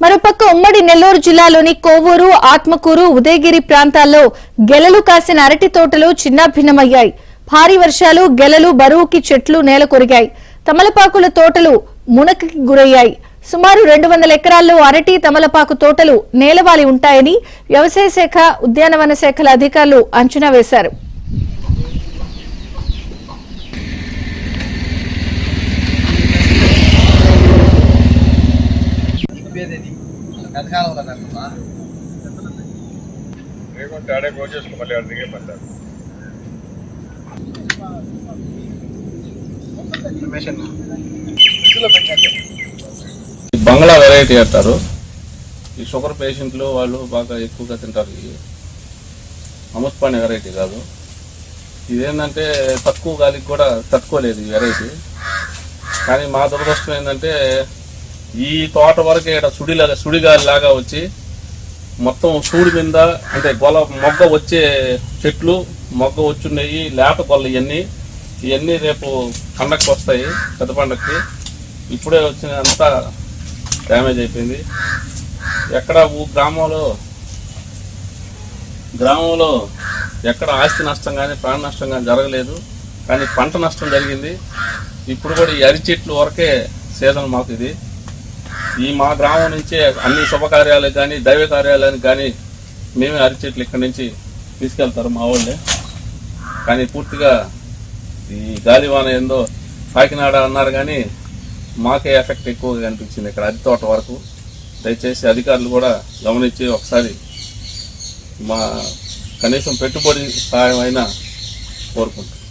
మరోపక్క ఉమ్మడి నెల్లూరు జిల్లాలోని కోవూరు, ఆత్మకూరు, ఉదయగిరి ప్రాంతాల్లో గెలలు కాసిన అరటి తోటలు చిన్నాభిన్నమయ్యాయి. భారీ వర్షాలు, గెలలు బరువుకి చెట్లు నేల కొరిగాయి. తమలపాకుల తోటలు మునకకి గురయ్యాయి. సుమారు 200 ఎకరాల్లో అరటి, తమలపాకు తోటలు నేలవాలి ఉంటాయని వ్యవసాయ శాఖ, ఉద్యానవన శాఖల అధికారులు అంచనా వేశారు. బంగ్లా వెరైటీ అంటారు. ఈ షుగర్ పేషెంట్లు వాళ్ళు బాగా ఎక్కువగా తింటారు. ఈ అమృతపాణి వెరైటీ కాదు. ఇదేంటంటే తక్కువ గాలికి కూడా తట్టుకోలేదు ఈ వెరైటీ. కానీ మా దురదృష్టం ఏంటంటే ఈ తోట వరకు ఇక్కడ సుడిగాలి లాగా వచ్చి మొత్తం సూడి మీద అంటే మొగ్గ వచ్చే చెట్లు, మొగ్గ వచ్చున్నాయి, లేత గొల్ల ఇవన్నీ రేపు పండగకి వస్తాయి. పెద్ద పండగకి ఇప్పుడే వచ్చినంతా డ్యామేజ్ అయిపోయింది. ఎక్కడ గ్రామంలో ఎక్కడ ఆస్తి నష్టం కానీ ప్రాణ నష్టం కానీ జరగలేదు. కానీ పంట నష్టం జరిగింది. ఇప్పుడు కూడా ఈ అరటి చెట్లు వరకే సీజన్ మాకు ఇది. మా గ్రామం నుంచే అన్ని శుభకార్యాలకు కానీ దైవ కార్యాలయానికి కానీ మేమే అరటి చెట్లు ఇక్కడి నుంచి తీసుకెళ్తారు మా వాళ్ళే. కానీ పూర్తిగా ఈ గాలివాన ఏందో కాకినాడ అన్నారు కానీ మాకే ఎఫెక్ట్ ఎక్కువగా కనిపించింది ఇక్కడ అరటి తోట వరకు. దయచేసి అధికారులు కూడా గమనించి ఒకసారి మా కనీసం పెట్టుబడి సహాయం అయినా కోరుకుంటాం.